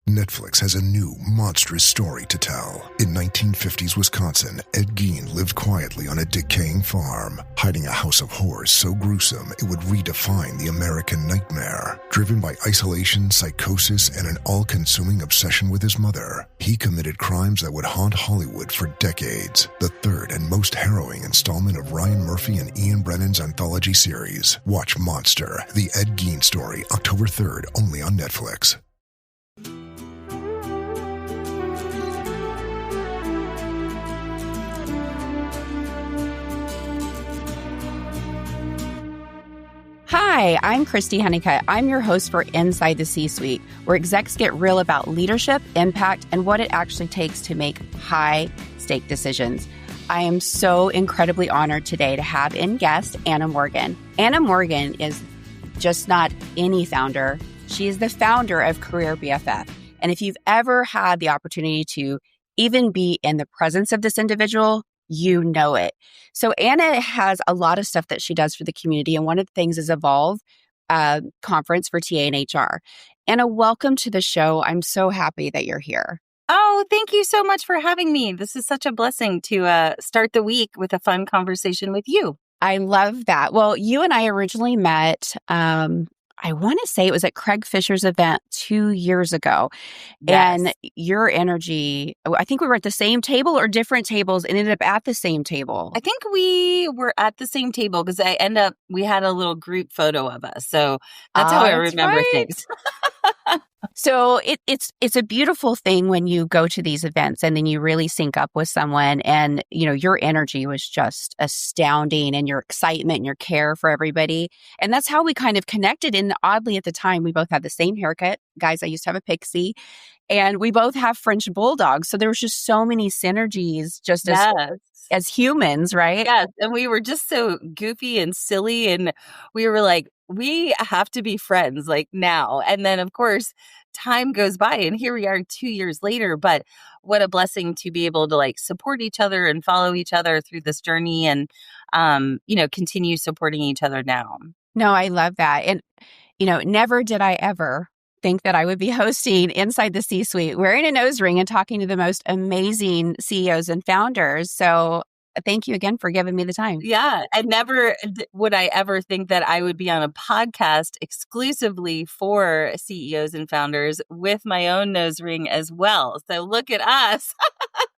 Netflix has a new, monstrous story to tell. In 1950s Wisconsin, Ed Gein lived quietly on a decaying farm, hiding a house of horrors so gruesome it would redefine the American nightmare. Driven by isolation, psychosis, and an all-consuming obsession with his mother, he committed crimes that would haunt Hollywood for decades. The third and most harrowing installment of Ryan Murphy and Ian Brennan's anthology series. Watch Monster, the Ed Gein story, October 3rd, only on Netflix. Hi, I'm Christy Honeycutt. I'm your host for Inside the C-Suite, where execs get real about leadership, impact, and what it actually takes to make high-stake decisions. I am so incredibly honored today to have in guest Anna Morgan. Anna Morgan is just not any founder. She is the founder of Career BFF. And if you've ever had the opportunity to even be in the presence of this individual, you know it. So Anna has a lot of stuff that she does for the community. And one of the things is Evolve conference for TA and HR. Anna, welcome to the show. I'm so happy that you're here. Oh, thank you so much for having me. This is such a blessing to start the week with a fun conversation with you. I love that. Well, you and I originally met, I want to say it was at Craig Fisher's event 2 years ago. Yes. And your energy, I think we were at the same table or different tables and ended up at the same table. I think we were at the same table because we had a little group photo of us. So that's how I remember things. So it's a beautiful thing when you go to these events and then you really sync up with someone and, your energy was just astounding and your excitement and your care for everybody. And that's how we kind of connected. And oddly, at the time, we both had the same haircut. Guys, I used to have a pixie and we both have French bulldogs. So there was just so many synergies just as humans, right? Yes. And we were just so goofy and silly. And we were like, we have to be friends like now. And then, of course, time goes by and here we are 2 years later. But what a blessing to be able to support each other and follow each other through this journey and, continue supporting each other now. No, I love that. And, never did I ever think that I would be hosting Inside the C-Suite, wearing a nose ring and talking to the most amazing CEOs and founders. So thank you again for giving me the time. Yeah. And never would I ever think that I would be on a podcast exclusively for CEOs and founders with my own nose ring as well. So look at us.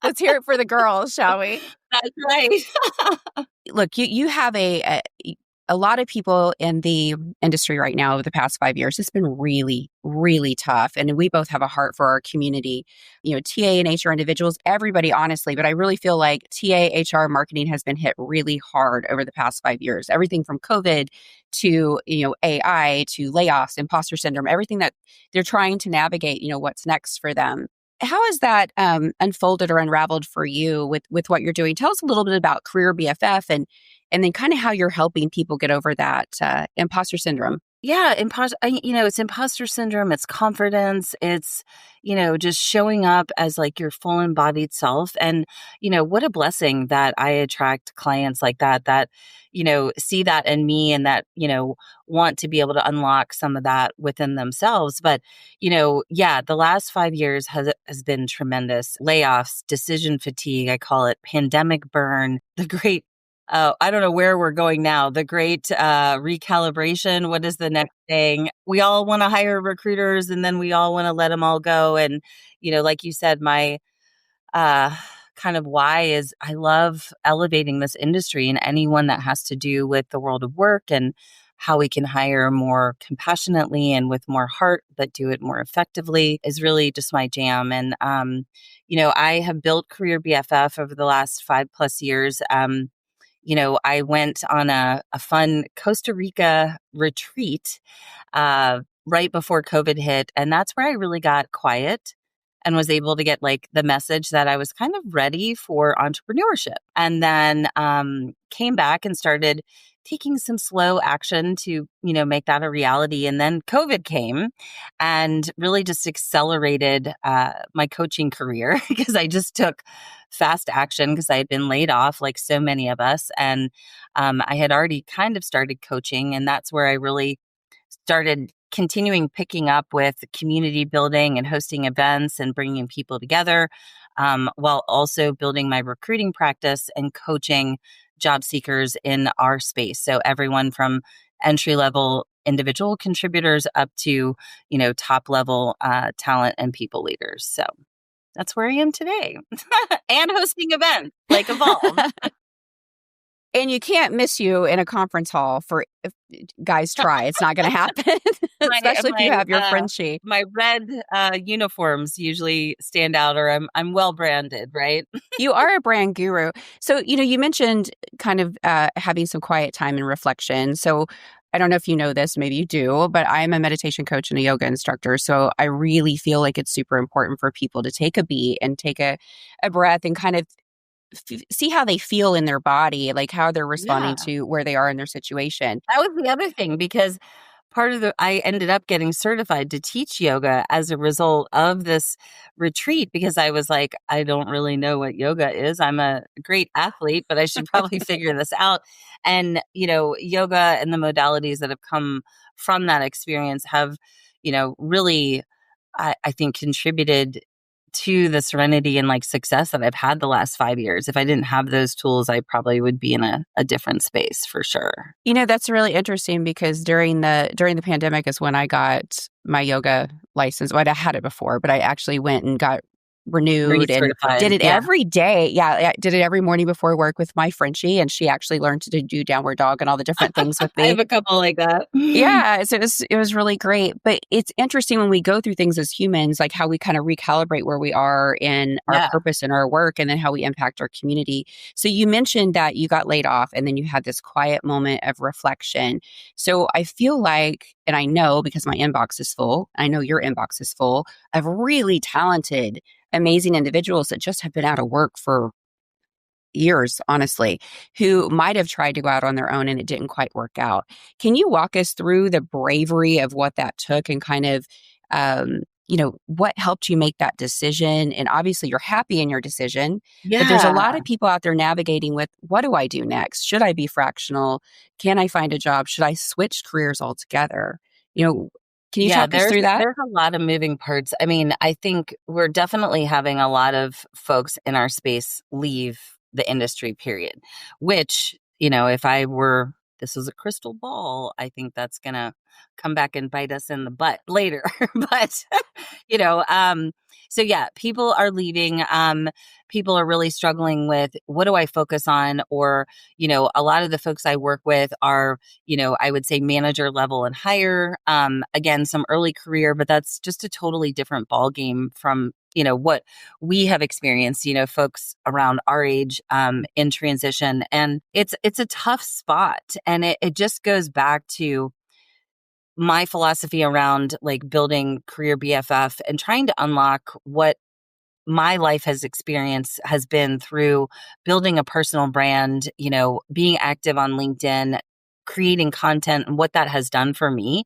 Let's hear it for the girls, shall we? That's right. Look, you have a lot of people in the industry right now over the past 5 years. It's been really, really tough. And we both have a heart for our community, TA and HR individuals, everybody, honestly. But I really feel like TA, HR, marketing has been hit really hard over the past 5 years. Everything from COVID to, AI to layoffs, imposter syndrome, everything that they're trying to navigate, what's next for them. How has that unfolded or unraveled for you with what you're doing? Tell us a little bit about Career BFF and then kind of how you're helping people get over that imposter syndrome. Yeah, it's imposter syndrome, it's confidence, it's, just showing up as your full embodied self. And, what a blessing that I attract clients like that, see that in me and that, want to be able to unlock some of that within themselves. But, the last 5 years has been tremendous. Layoffs, decision fatigue, I call it pandemic burn, the great I don't know where we're going now. The great recalibration. What is the next thing? We all want to hire recruiters and then we all want to let them all go. And, like you said, my kind of why is I love elevating this industry and anyone that has to do with the world of work and how we can hire more compassionately and with more heart, but do it more effectively is really just my jam. And, I have built Career BFF over the last 5+ years. I went on a fun Costa Rica retreat right before COVID hit. And that's where I really got quiet and was able to get the message that I was kind of ready for entrepreneurship. And then came back and started taking some slow action to, make that a reality. And then COVID came and really just accelerated my coaching career because I just took fast action because I had been laid off like so many of us. And I had already kind of started coaching. And that's where I really started continuing picking up with community building and hosting events and bringing people together, while also building my recruiting practice and coaching job seekers in our space. So everyone from entry level individual contributors up to, top level talent and people leaders. So that's where I am today. And hosting events like Evolve. And you can't miss you in a conference hall for if guys try. It's not going to happen, especially if you have your Frenchie. My red uniforms usually stand out, or I'm well branded, right? You are a brand guru. So, you mentioned kind of having some quiet time and reflection. So I don't know if you know this, maybe you do, but I'm a meditation coach and a yoga instructor. So I really feel like it's super important for people to take a beat and take a breath and kind of see how they feel in their body, like how they're responding to where they are in their situation. That was the other thing, because I ended up getting certified to teach yoga as a result of this retreat, because I was like, I don't really know what yoga is. I'm a great athlete, but I should probably figure this out. And, yoga and the modalities that have come from that experience have, really, I think, contributed to the serenity and like success that I've had the last 5 years. If I didn't have those tools, I probably would be in a different space for sure. That's really interesting, because during the pandemic is when I got my yoga license. Well, I had it before, but I actually went and got renewed and did it every day. Yeah, I did it every morning before work with my Frenchie, and she actually learned to do downward dog and all the different things with me. I have a couple like that. Yeah, so it was really great. But it's interesting when we go through things as humans, like how we kind of recalibrate where we are in our purpose and our work, and then how we impact our community. So you mentioned that you got laid off and then you had this quiet moment of reflection. So I feel like, and I know because my inbox is full, I know your inbox is full of really talented, amazing individuals that just have been out of work for years, honestly, who might have tried to go out on their own and it didn't quite work out. Can you walk us through the bravery of what that took and kind of, what helped you make that decision? And obviously you're happy in your decision, but there's a lot of people out there navigating with, what do I do next? Should I be fractional? Can I find a job? Should I switch careers altogether? Can you talk us through that? There's a lot of moving parts. I mean, I think we're definitely having a lot of folks in our space leave the industry, period, which, if this was a crystal ball, I think that's going to come back and bite us in the butt later. But, so yeah, people are leaving. People are really struggling with, what do I focus on? Or, a lot of the folks I work with are, I would say manager level and higher. Again, some early career, but that's just a totally different ball game from, what we have experienced, folks around our age in transition. And it's a tough spot. And it just goes back to my philosophy around like building career BFF and trying to unlock what my life has been through building a personal brand, being active on LinkedIn, creating content, and what that has done for me,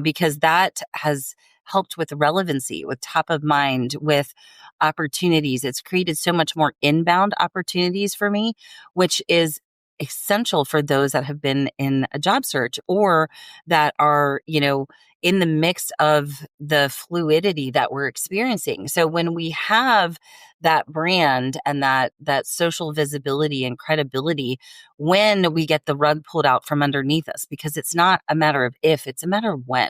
because that has helped with relevancy, with top of mind, with opportunities. It's created so much more inbound opportunities for me, which is essential for those that have been in a job search or that are, in the mix of the fluidity that we're experiencing. So when we have that brand and that social visibility and credibility, when we get the rug pulled out from underneath us, because it's not a matter of if, it's a matter of when.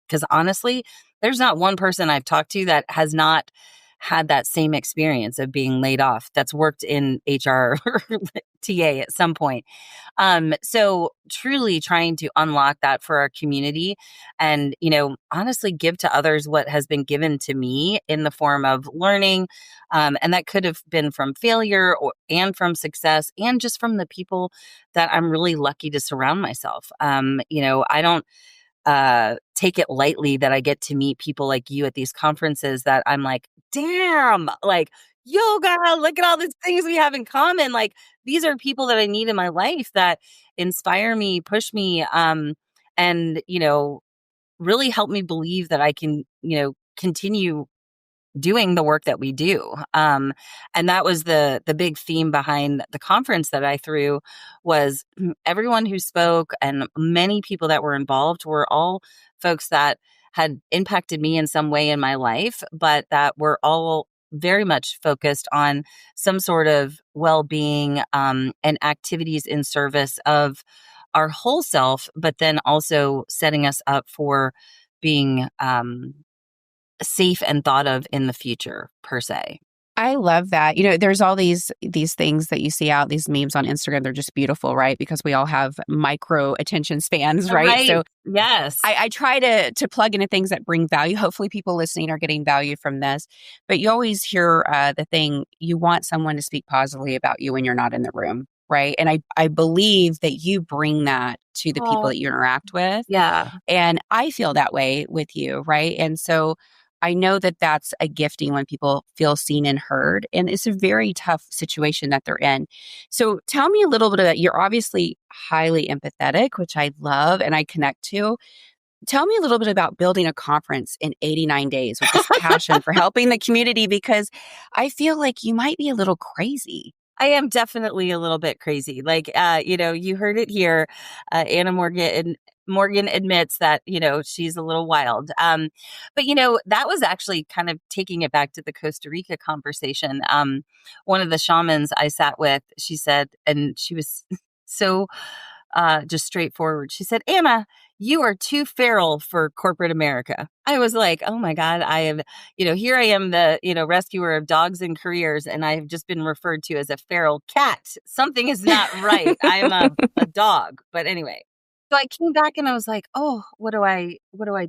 Because honestly, there's not one person I've talked to that has not had that same experience of being laid off that's worked in HR or TA at some point. So truly trying to unlock that for our community and, honestly give to others what has been given to me in the form of learning. And that could have been from failure and from success and just from the people that I'm really lucky to surround myself. I don't take it lightly that I get to meet people like you at these conferences that I'm like, damn, like yoga, look at all these things we have in common. Like these are people that I need in my life that inspire me, push me, and, really help me believe that I can, continue doing the work that we do. And that was the big theme behind the conference that I threw was everyone who spoke and many people that were involved were all folks that had impacted me in some way in my life, but that were all very much focused on some sort of well-being and activities in service of our whole self, but then also setting us up for being safe and thought of in the future, per se. I love that. There's all these things that you see out, these memes on Instagram. They're just beautiful, right? Because we all have micro attention spans, right? Right. So yes, I try to plug into things that bring value. Hopefully people listening are getting value from this. But you always hear the thing, you want someone to speak positively about you when you're not in the room, right? And I believe that you bring that to the people that you interact with. Yeah. And I feel that way with you, right? And so I know that that's a gifting when people feel seen and heard. And it's a very tough situation that they're in. So tell me a little bit of that. You're obviously highly empathetic, which I love and I connect to. Tell me a little bit about building a conference in 89 days with this passion for helping the community, because I feel like you might be a little crazy. I am definitely a little bit crazy. Like, you heard it here. Anna Morgan admits that, she's a little wild. But, that was actually kind of taking it back to the Costa Rica conversation. One of the shamans I sat with, she said, and she was so just straightforward. She said, Anna, you are too feral for corporate America. I was like, oh my God, I have, here I am, the, rescuer of dogs and careers. And I have just been referred to as a feral cat. Something is not right. I'm a dog. But anyway, so I came back and I was like, oh, what do I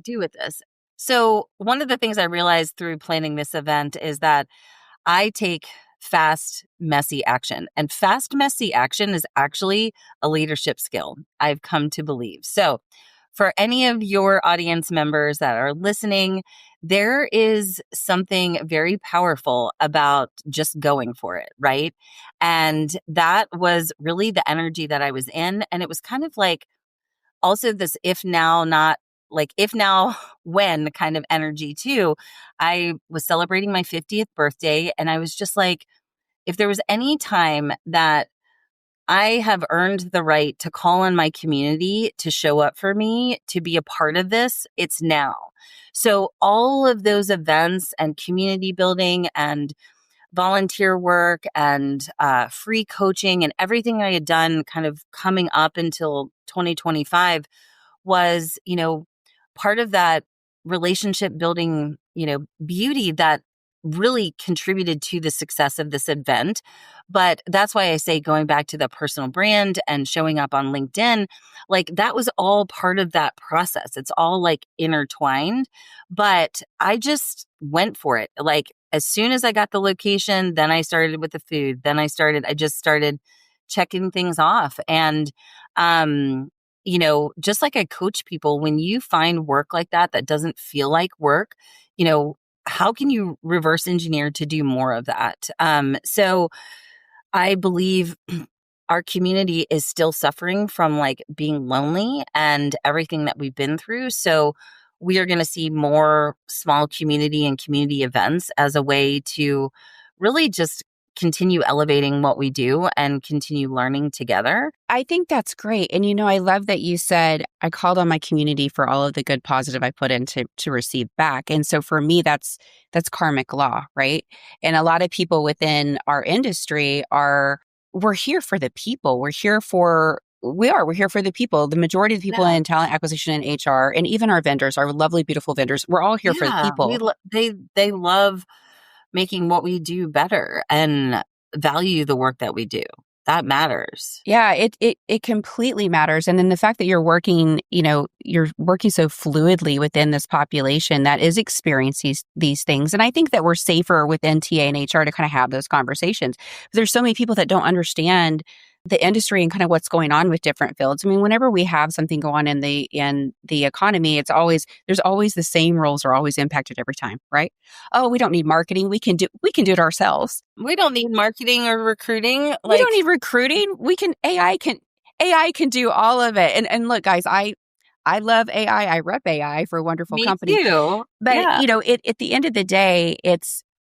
do with this? So one of the things I realized through planning this event is that I take fast, messy action. And fast, messy action is actually a leadership skill, I've come to believe. So for any of your audience members that are listening, there is something very powerful about just going for it, right? And that was really the energy that I was in. And it was kind of like also this if now, not like if now, when kind of energy too. I was celebrating my 50th birthday and I was just like, if there was any time that I have earned the right to call on my community to show up for me, to be a part of this, it's now. So all of those events and community building and volunteer work and free coaching and everything I had done kind of coming up until 2025 was, part of that relationship building, beauty that really contributed to the success of this event. But that's why I say going back to the personal brand and showing up on LinkedIn, like that was all part of that process. It's all like intertwined, but I just went for it. Like as soon as I got the location, then I started with the food. Then I just started checking things off. And, just like I coach people, when you find work like that doesn't feel like work, how can you reverse engineer to do more of that? So I believe our community is still suffering from like being lonely and everything that we've been through. So we are going to see more small community and community events as a way to really just continue elevating what we do and continue learning together. I think that's great. And, I love that you said, I called on my community for all of the good positive I put in to receive back. And so for me, that's karmic law, right? And a lot of people within our industry we're here for the people. We're here for the people. The majority of the people in talent acquisition and HR, and even our vendors, our lovely, beautiful vendors, we're all here for the people. They love making what we do better and value the work that we do. That matters. Yeah, it completely matters. And then the fact that you're working, you're working so fluidly within this population that is experiencing these things. And I think that we're safer within TA and HR to kind of have those conversations. There's so many people that don't understand the industry and kind of what's going on with different fields. I mean, whenever we have something go on in the economy, there's always the same roles are always impacted every time, right? Oh, we don't need marketing. We can do it ourselves. We don't need marketing or recruiting. We don't need recruiting. AI can do all of it. And look, guys, I love AI. I rep AI for a wonderful Me company. too. But, Yeah. at the end of the day,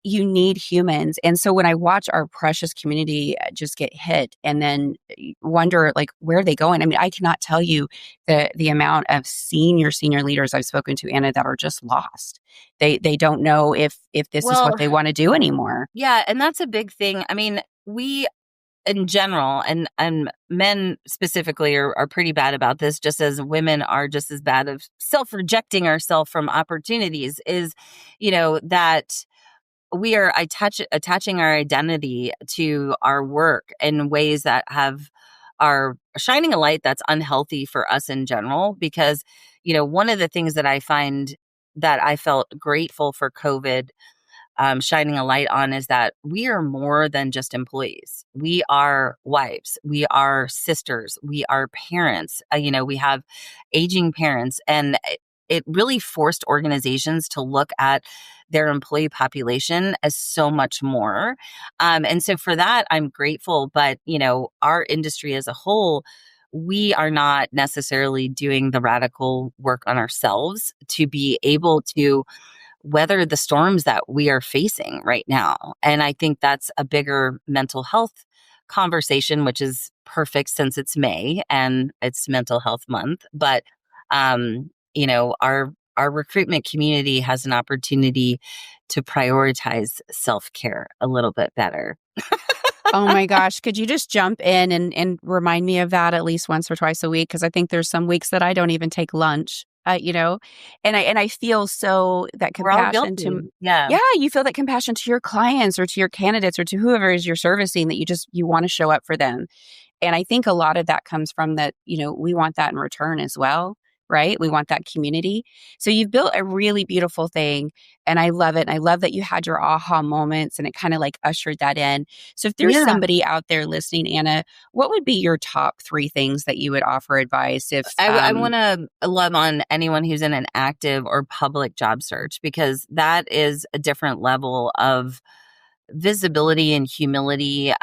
you need humans. And so when I watch our precious community just get hit and then wonder, like, where are they going? I mean, I cannot tell you the amount of senior leaders I've spoken to, Anna, that are just lost. They don't know if this is what Well, they want to do anymore. yeah, and that's a big thing. I mean, we in general and men specifically are pretty bad about this, just as women are just as bad of self-rejecting ourselves from opportunities, is, that we are attaching our identity to our work in ways that are shining a light that's unhealthy for us in general. Because, one of the things that I find that I felt grateful for COVID shining a light on is that we are more than just employees. We are wives, we are sisters, we are parents. We have aging parents, and it really forced organizations to look at their employee population as so much more. And so for that, I'm grateful. But, our industry as a whole, we are not necessarily doing the radical work on ourselves to be able to weather the storms that we are facing right now. And I think that's a bigger mental health conversation, which is perfect since it's May and it's mental health month. But, our recruitment community has an opportunity to prioritize self-care a little bit better. Oh my gosh. Could you just jump in and remind me of that at least once or twice a week? Because I think there's some weeks that I don't even take lunch, and I feel so that We're all compassion to, guilty. Yeah. yeah, you feel that compassion to your clients or to your candidates or to whoever is you're servicing, that you want to show up for them. And I think a lot of that comes from that, we want that in return as well, right? We want that community. So you've built a really beautiful thing, and I love it. And I love that you had your aha moments and it kind of like ushered that in. So if there's Yeah. somebody out there listening, Anna, what would be your top 3 things that you would offer advice if I want to love on anyone who's in an active or public job search, because that is a different level of visibility and humility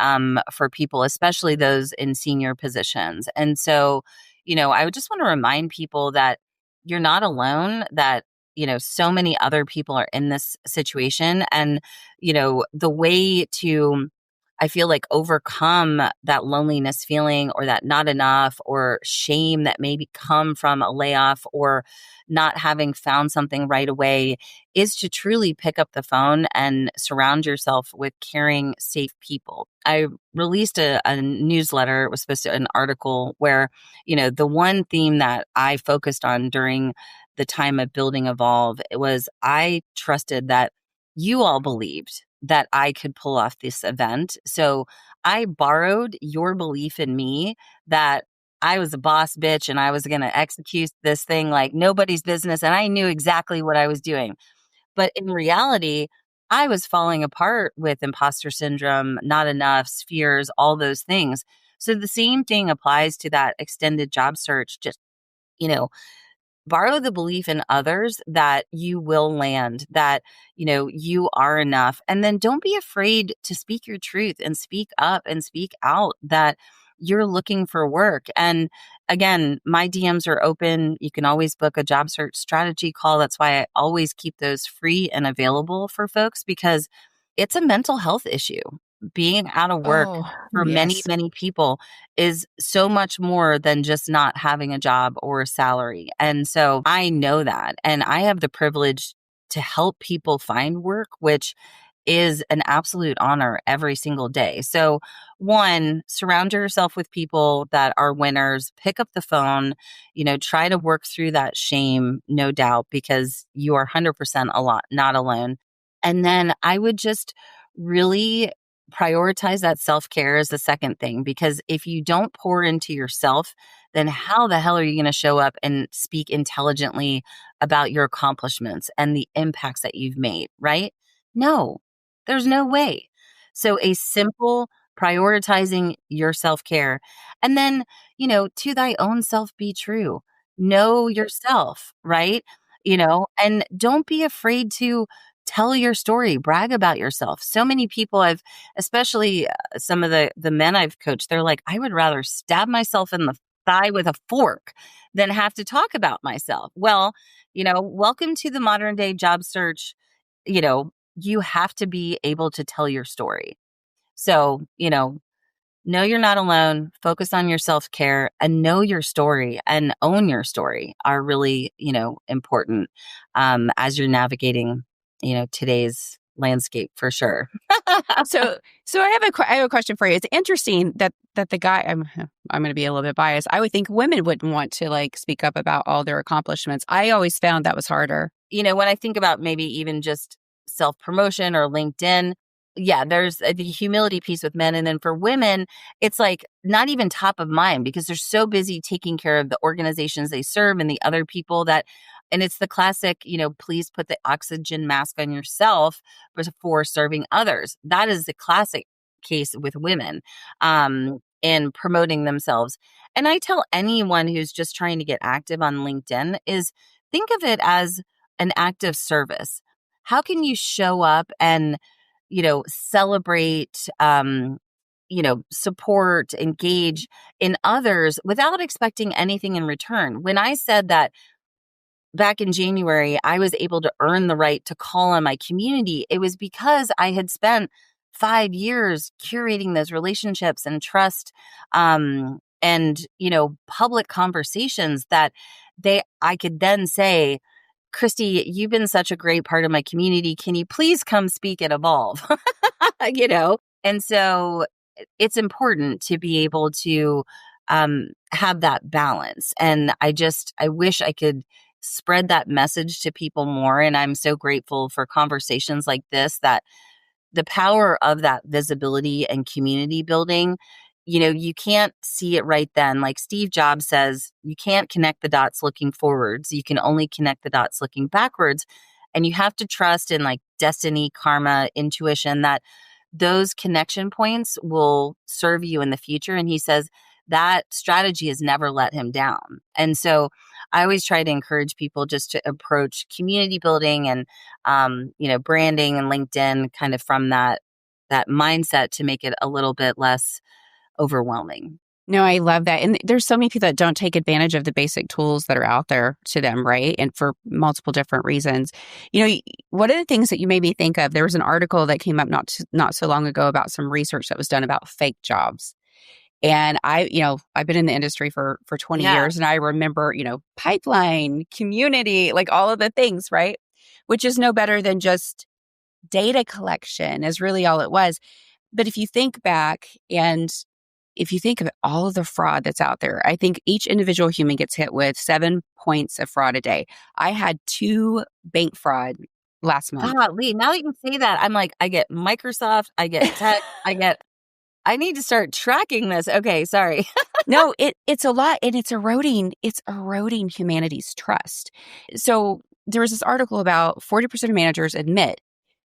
for people, especially those in senior positions. And so, I would just want to remind people that you're not alone, that, so many other people are in this situation. And, the way to, I feel like, overcome that loneliness feeling or that not enough or shame that maybe come from a layoff or not having found something right away is to truly pick up the phone and surround yourself with caring, safe people. I released a newsletter. It was supposed to an article where, the one theme that I focused on during the time of building Evolve, it was I trusted that you all believed that I could pull off this event. So I borrowed your belief in me that I was a boss bitch and I was going to execute this thing like nobody's business. And I knew exactly what I was doing. But in reality, I was falling apart with imposter syndrome, not enough, fears, all those things. So the same thing applies to that extended job search. Just, you know, borrow the belief in others that you will land, that, you are enough. And then don't be afraid to speak your truth and speak up and speak out that you're looking for work. And again, my DMs are open. You can always book a job search strategy call. That's why I always keep those free and available for folks, because it's a mental health issue. Being out of work oh, for many, yes. many people is so much more than just not having a job or a salary. And so I know that. And I have the privilege to help people find work, which is an absolute honor every single day. So, one, surround yourself with people that are winners. Pick up the phone, try to work through that shame, no doubt, because you are 100% not alone. And then I would just really prioritize that self-care as the second thing, because if you don't pour into yourself, then how the hell are you going to show up and speak intelligently about your accomplishments and the impacts that you've made, right? No, there's no way. So a simple prioritizing your self-care, and then, to thy own self be true. Know yourself, right? And don't be afraid to tell your story, brag about yourself. So many people especially some of the men I've coached, they're like, I would rather stab myself in the thigh with a fork than have to talk about myself. Well, welcome to the modern day job search. You have to be able to tell your story. So, know you're not alone, focus on your self-care, and know your story and own your story are really, important as you're navigating, today's landscape for sure. So I have a question for you. It's interesting that the guy, I'm going to be a little bit biased. I would think women wouldn't want to like speak up about all their accomplishments. I always found that was harder. When I think about maybe even just self-promotion or LinkedIn, yeah, there's the humility piece with men. And then for women, it's like not even top of mind because they're so busy taking care of the organizations they serve and the other people and it's the classic, please put the oxygen mask on yourself before serving others. That is the classic case with women in promoting themselves. And I tell anyone who's just trying to get active on LinkedIn is think of it as an act of service. How can you show up and celebrate, support, engage in others without expecting anything in return? When I said that back in January, I was able to earn the right to call on my community, it was because I had spent 5 years curating those relationships and trust, and, public conversations that I could then say, Christy, you've been such a great part of my community. Can you please come speak at Evolve? And so it's important to be able to have that balance. And I wish I could spread that message to people more. And I'm so grateful for conversations like this, that the power of that visibility and community building, you can't see it right then. Like Steve Jobs says, you can't connect the dots looking forwards. You can only connect the dots looking backwards. And you have to trust in like destiny, karma, intuition, that those connection points will serve you in the future. And he says that strategy has never let him down. And so I always try to encourage people just to approach community building and, branding and LinkedIn kind of from that mindset to make it a little bit less overwhelming. No, I love that. And there's so many people that don't take advantage of the basic tools that are out there to them, right? And for multiple different reasons. One of the things that you made me think of, there was an article that came up not so long ago about some research that was done about fake jobs. And I've been in the industry for 20 years, and I remember, pipeline, community, like all of the things, right? Which is no better than just data collection is really all it was. But if you think back and if you think of all of the fraud that's out there, I think each individual human gets hit with 7 points of fraud a day. I had 2 bank fraud last month. Lee, now that you say that, I'm like, I get Microsoft, I get tech, I need to start tracking this. Okay, sorry. No, it's a lot, and it's eroding humanity's trust. So there was this article about 40% of managers admit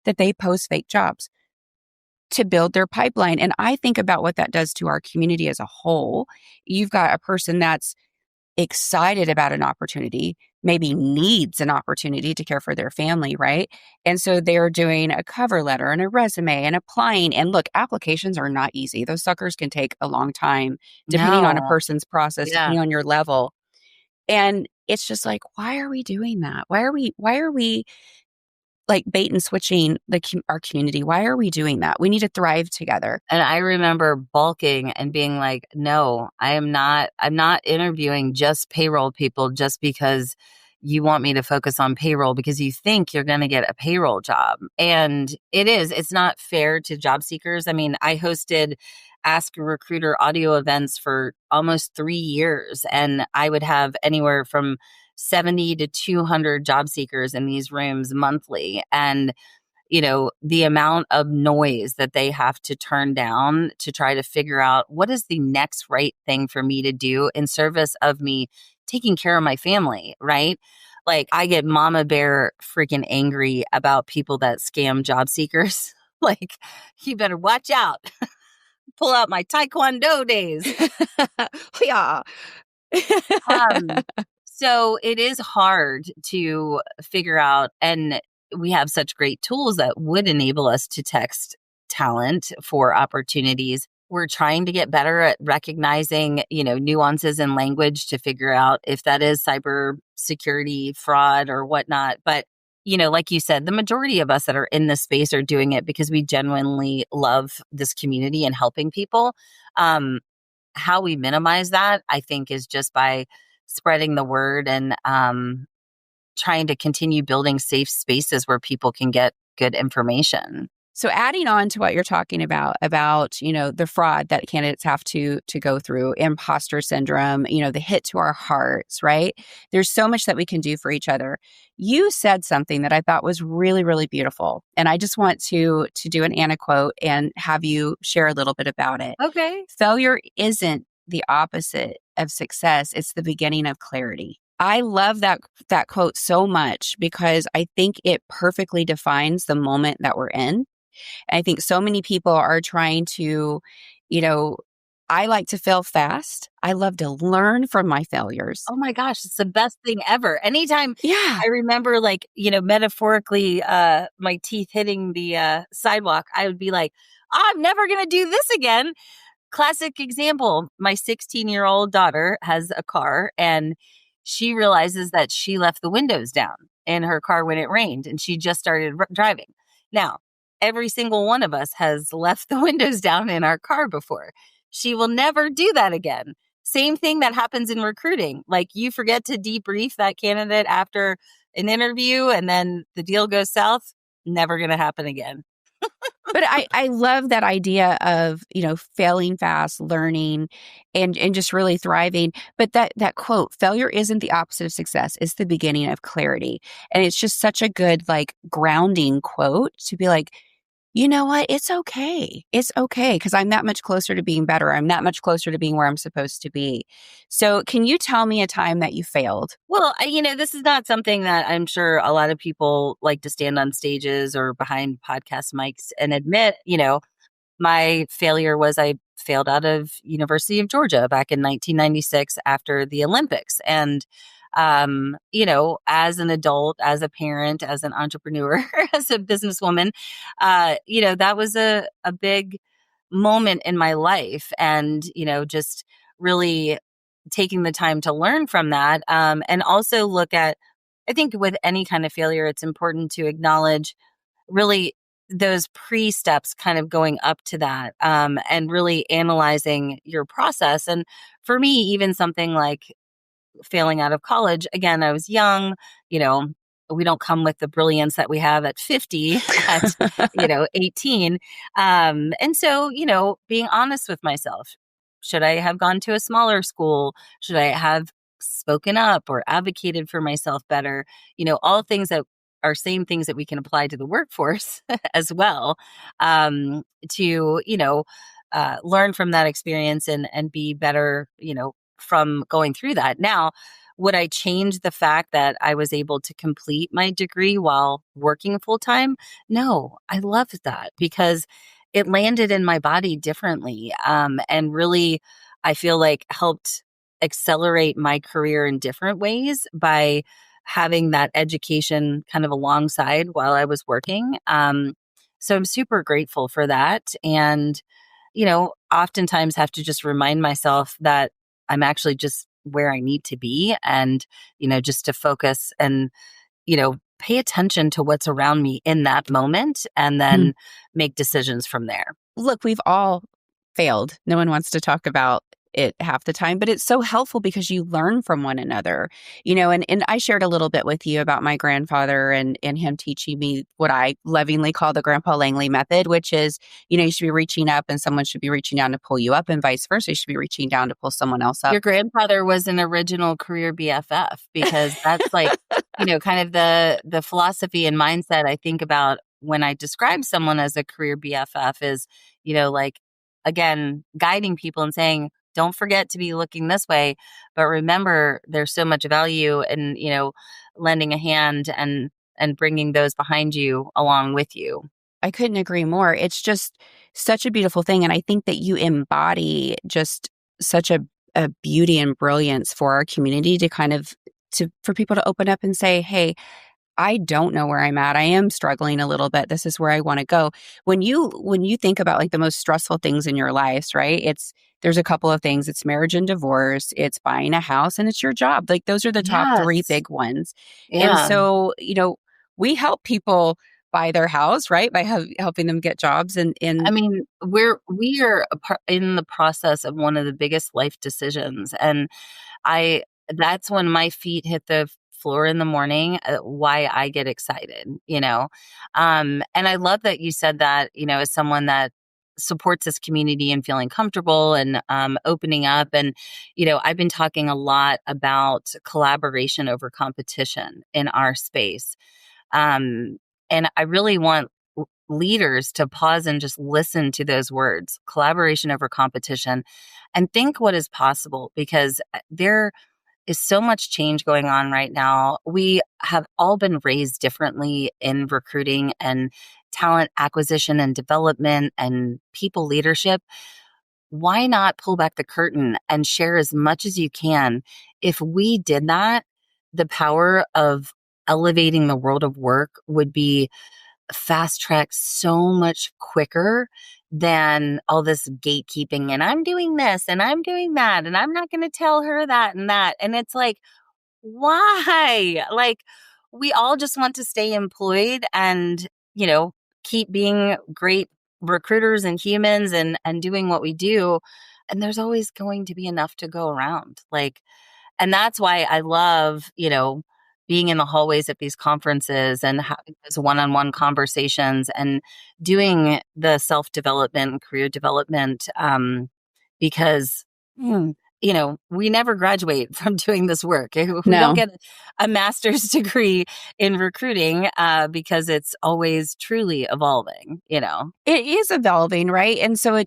that they post fake jobs to build their pipeline. And I think about what that does to our community as a whole. You've got a person that's excited about an opportunity, maybe needs an opportunity to care for their family, right? And so they're doing a cover letter and a resume and applying. And look, applications are not easy. Those suckers can take a long time, depending on a person's process, depending on your level. And it's just like, why are we doing that? Why are we like bait and switching our community? Why are we doing that? We need to thrive together. And I remember balking and being like, no, I'm not interviewing just payroll people just because you want me to focus on payroll because you think you're going to get a payroll job. And it's not fair to job seekers. I mean, I hosted Ask a Recruiter audio events for almost 3 years, and I would have anywhere from 70 to 200 job seekers in these rooms monthly. And, the amount of noise that they have to turn down to try to figure out what is the next right thing for me to do in service of me taking care of my family, right? Like I get mama bear freaking angry about people that scam job seekers. Like, you better watch out. Pull out my Taekwondo days. Yeah. So it is hard to figure out, and we have such great tools that would enable us to text talent for opportunities. we're trying to get better at recognizing, nuances in language to figure out if that is cyber security fraud or whatnot. But, like you said, the majority of us that are in this space are doing it because we genuinely love this community and helping people. How we minimize that, I think, is just by spreading the word and trying to continue building safe spaces where people can get good information. So adding on to what you're talking about, the fraud that candidates have to go through, imposter syndrome, the hit to our hearts, right? There's so much that we can do for each other. You said something that I thought was really, really beautiful. And I just want to do an Anna quote and have you share a little bit about it. Okay. Failure isn't the opposite of success. It's the beginning of clarity. I love that quote so much because I think it perfectly defines the moment that we're in. I think so many people are trying to, I like to fail fast. I love to learn from my failures. Oh my gosh, it's the best thing ever. Anytime Yeah. I remember metaphorically, my teeth hitting the sidewalk, I would be like, I'm never going to do this again. Classic example. My 16-year-old daughter has a car and she realizes that she left the windows down in her car when it rained and she just started driving. Now, every single one of us has left the windows down in our car before. She will never do that again. Same thing that happens in recruiting. Like you forget to debrief that candidate after an interview and then the deal goes south. Never going to happen again. But I love that idea of, failing fast, learning, and just really thriving. But that quote, failure isn't the opposite of success. It's the beginning of clarity. And it's just such a good, grounding quote to be like, you know what? It's okay. It's okay because I'm that much closer to being better. I'm that much closer to being where I'm supposed to be. So can you tell me a time that you failed? Well, this is not something that I'm sure a lot of people like to stand on stages or behind podcast mics and admit, my failure was I failed out of University of Georgia back in 1996 after the Olympics. And as an adult, as a parent, as an entrepreneur, as a businesswoman, that was a big moment in my life. And, just really taking the time to learn from that. And also look at, I think with any kind of failure, it's important to acknowledge really those pre-steps kind of going up to that, and really analyzing your process. And for me, even something like failing out of college. Again, I was young, we don't come with the brilliance that we have at 50, at, 18. And so, being honest with myself, should I have gone to a smaller school? Should I have spoken up or advocated for myself better? All things that are same things that we can apply to the workforce as well, to, learn from that experience and be better, from going through that. Now, would I change the fact that I was able to complete my degree while working full time? No, I loved that because it landed in my body differently, and really, I feel like helped accelerate my career in different ways by having that education kind of alongside while I was working. So I'm super grateful for that. And, oftentimes have to just remind myself that I'm actually just where I need to be and, just to focus and, pay attention to what's around me in that moment and then make decisions from there. Look, we've all failed. No one wants to talk about it half the time, but it's so helpful because you learn from one another, and I shared a little bit with you about my grandfather and him teaching me what I lovingly call the Grandpa Langley method, which is, you should be reaching up and someone should be reaching down to pull you up and vice versa. You should be reaching down to pull someone else up. Your grandfather was an original career BFF because that's kind of the philosophy and mindset I think about when I describe someone as a career BFF is, again, guiding people and saying, don't forget to be looking this way, but remember there's so much value in, lending a hand and bringing those behind you along with you. I couldn't agree more. It's just such a beautiful thing. And I think that you embody just such a beauty and brilliance for our community to for people to open up and say, hey, I don't know where I'm at. I am struggling a little bit. This is where I want to go. When you think about like the most stressful things in your lives, right? There's a couple of things. It's marriage and divorce, it's buying a house, and it's your job. Like those are the top three Yes. big ones. And Yeah. so, we help people buy their house, right? By helping them get jobs I and mean, we are in the process of one of the biggest life decisions, and I that's when my feet hit the floor in the morning, why I get excited, you know? And I love that you said that, as someone that supports this community and feeling comfortable and opening up. And, I've been talking a lot about collaboration over competition in our space. Um, and I really want leaders to pause and just listen to those words, collaboration over competition, and think what is possible, because there is so much change going on right now. We have all been raised differently in recruiting and talent acquisition and development and people leadership. Why not pull back the curtain and share as much as you can? If we did that, the power of elevating the world of work would be fast tracked so much quicker than all this gatekeeping, and I'm doing this and I'm doing that and I'm not going to tell her that and that. And it's like, why? Like, we all just want to stay employed and, keep being great recruiters and humans and doing what we do. And there's always going to be enough to go around. Like, and that's why I love, being in the hallways at these conferences and having those one-on-one conversations and doing the self-development and career development, because, we never graduate from doing this work. We don't no. get a master's degree in recruiting because it's always truly evolving, It is evolving, right? And so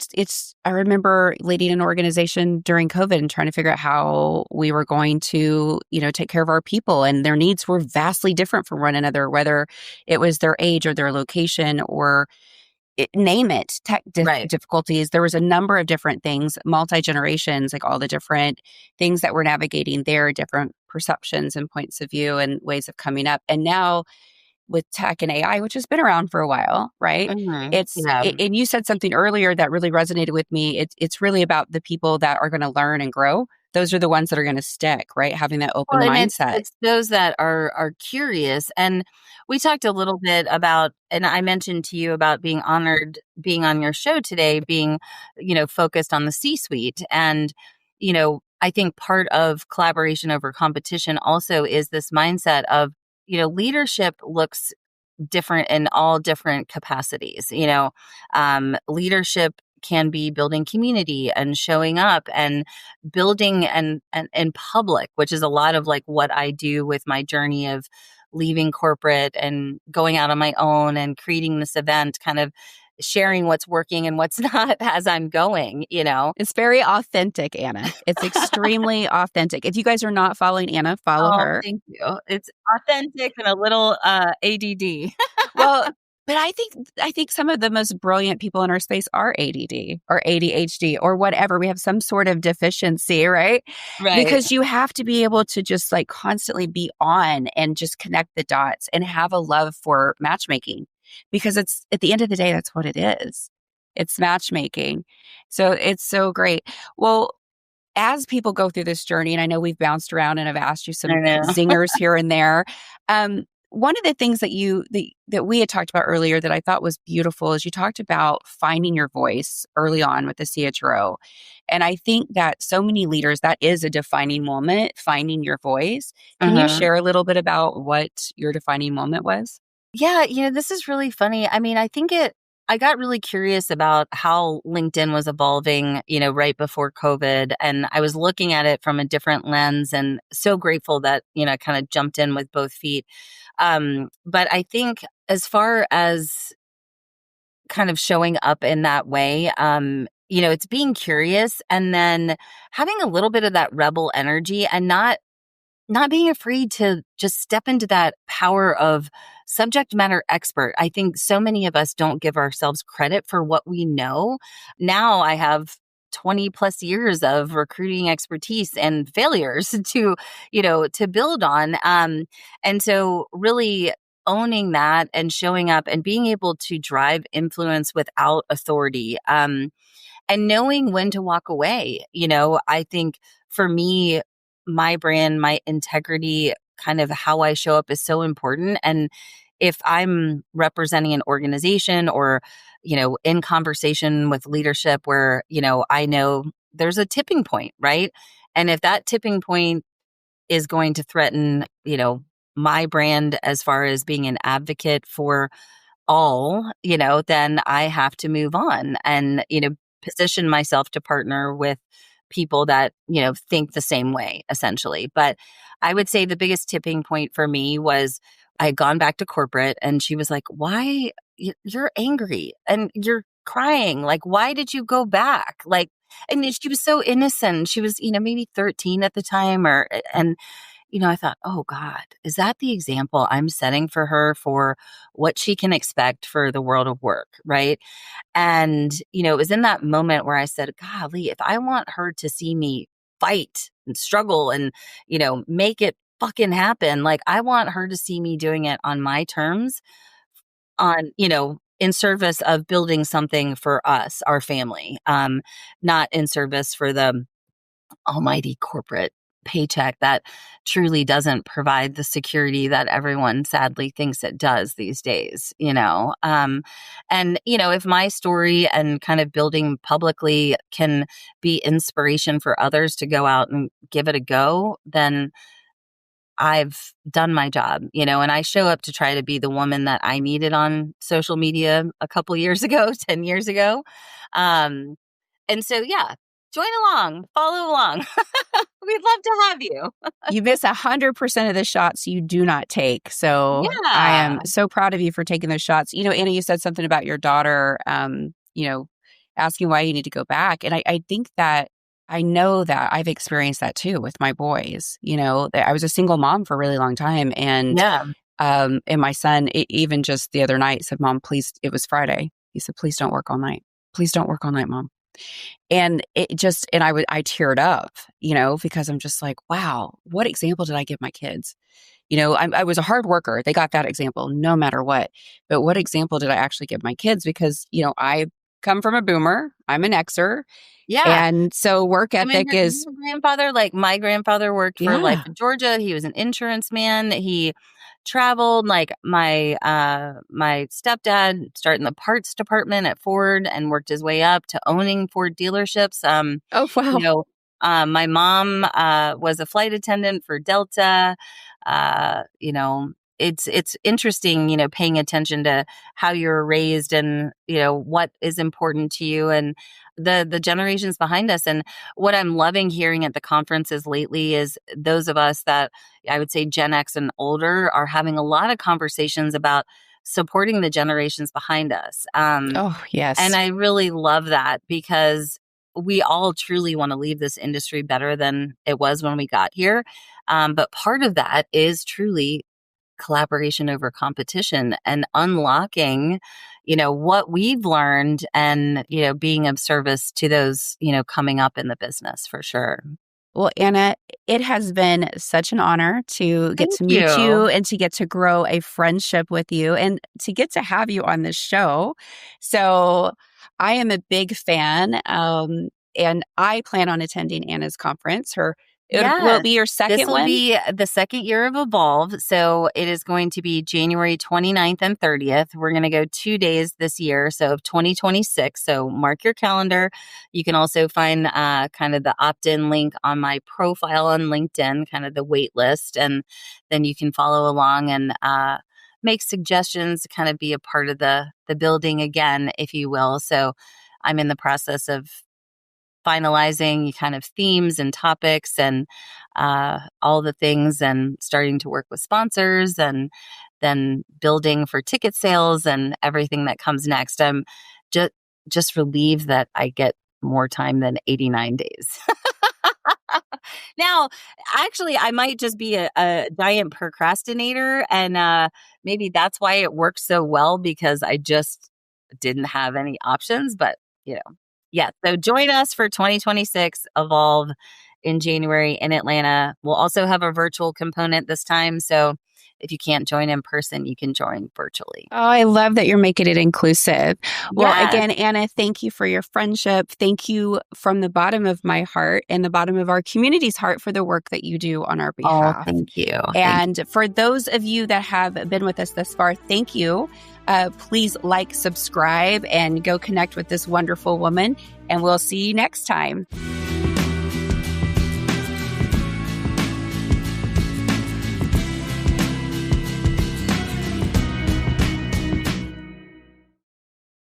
I remember leading an organization during COVID and trying to figure out how we were going to, take care of our people, and their needs were vastly different from one another, whether it was their age or their location or name it, tech Right. difficulties. There was a number of different things, multi-generations, like all the different things that we're navigating there, different perceptions and points of view and ways of coming up. And now with tech and AI, which has been around for a while, right? Yeah. And you said something earlier that really resonated with me. It's really about the people that are going to learn and grow. Those are the ones that are going to stick, right? Having that open Well, and mindset. it's those that are curious. And we talked a little bit about, and I mentioned to you about being honored being on your show today, being, focused on the C-suite. And, I think part of collaboration over competition also is this mindset of, leadership looks different in all different capacities. Leadership can be building community and showing up and building and in public, which is a lot of like what I do with my journey of leaving corporate and going out on my own and creating this event, kind of sharing what's working and what's not as I'm going. It's very authentic, Anna. It's extremely authentic. If you guys are not following Anna, follow Oh, her. thank you. It's authentic and a little ADD. Well, but I think some of the most brilliant people in our space are ADD or ADHD or whatever. We have some sort of deficiency, right? Right. Because you have to be able to just like constantly be on and just connect the dots and have a love for matchmaking, because it's at the end of the day, that's what it is. It's matchmaking. So it's so great. Well, as people go through this journey, and I know we've bounced around and I've asked you I some know. zingers here and there. One of the things that we had talked about earlier that I thought was beautiful is you talked about finding your voice early on with the CHRO. And I think that so many leaders, that is a defining moment, finding your voice. Can you share a little bit about what your defining moment was? Yeah, this is really funny. I mean, I got really curious about how LinkedIn was evolving, right before COVID. And I was looking at it from a different lens and so grateful that, I kind of jumped in with both feet. But I think as far as kind of showing up in that way, it's being curious and then having a little bit of that rebel energy and not being afraid to just step into that power of subject matter expert. I think so many of us don't give ourselves credit for what we know. Now I have 20 plus years of recruiting expertise and failures to build on. And so really owning that and showing up and being able to drive influence without authority, and knowing when to walk away. I think for me, my brand, my integrity, kind of how I show up is so important. And if I'm representing an organization or, in conversation with leadership where, I know there's a tipping point, right? And if that tipping point is going to threaten, my brand as far as being an advocate for all, then I have to move on and, position myself to partner with people that, think the same way, essentially. But I would say the biggest tipping point for me was I had gone back to corporate and she was like, why you're angry and you're crying? Like, why did you go back? Like, and she was so innocent. She was, maybe 13 at the time and I thought, oh God, is that the example I'm setting for her for what she can expect for the world of work? Right. And, it was in that moment where I said, golly, if I want her to see me fight and struggle and, make it fucking happen, like I want her to see me doing it on my terms, on, in service of building something for us, our family, not in service for the almighty corporate paycheck that truly doesn't provide the security that everyone sadly thinks it does these days, and if my story and kind of building publicly can be inspiration for others to go out and give it a go, then I've done my job, and I show up to try to be the woman that I needed on social media a couple years ago, 10 years ago. And so, yeah, join along, follow along. We'd love to have you. You miss 100% of the shots you do not take. So I Yeah. am so proud of you for taking those shots. Anna, you said something about your daughter, asking why you need to go back. And I think that I know that I've experienced that too with my boys. I was a single mom for a really long time. And, Yeah. and my son, even just the other night said, Mom, please, it was Friday. He said, please don't work all night. Please don't work all night, Mom. And I teared up, because I'm just like, wow, what example did I give my kids? I was a hard worker. They got that example no matter what. But what example did I actually give my kids? Because, I come from a boomer. I'm an Xer. Yeah. And so work ethic is. Your grandfather, like my grandfather worked for Yeah. Life in Georgia. He was an insurance man. He traveled. Like my stepdad started in the parts department at Ford and worked his way up to owning Ford dealerships. Oh, wow. My mom was a flight attendant for Delta. It's interesting, paying attention to how you're raised and, what is important to you and the generations behind us. And what I'm loving hearing at the conferences lately is those of us that I would say Gen X and older are having a lot of conversations about supporting the generations behind us. Oh, yes. And I really love that because we all truly want to leave this industry better than it was when we got here. But part of that is truly collaboration over competition and unlocking, what we've learned and, being of service to those, coming up in the business for sure. Well, Anna, it has been such an honor to get to meet Thank you you. and to get to grow a friendship with you and to get to have you on this show. So I am a big fan, and I plan on attending Anna's conference. Will it be your second This will one? be the second year of Evolve. So it is going to be January 29th and 30th. We're going to go 2 days this year, so of 2026. So mark your calendar. You can also find kind of the opt-in link on my profile on LinkedIn, kind of the wait list. And then you can follow along and make suggestions to kind of be a part of the building again, if you will. So I'm in the process of finalizing kind of themes and topics and all the things and starting to work with sponsors and then building for ticket sales and everything that comes next. I'm just relieved that I get more time than 89 days. Now, actually, I might just be a giant procrastinator and maybe that's why it works so well because I just didn't have any options, but Yeah. So join us for 2026 Evolve in January in Atlanta. We'll also have a virtual component this time. So if you can't join in person, you can join virtually. Oh, I love that you're making it inclusive. Well, Yes. again, Anna, thank you for your friendship. Thank you from the bottom of my heart and the bottom of our community's heart for the work that you do on our behalf. Oh, thank you. And for those of you that have been with us thus far, thank you. Please like, subscribe, and go connect with this wonderful woman. And we'll see you next time.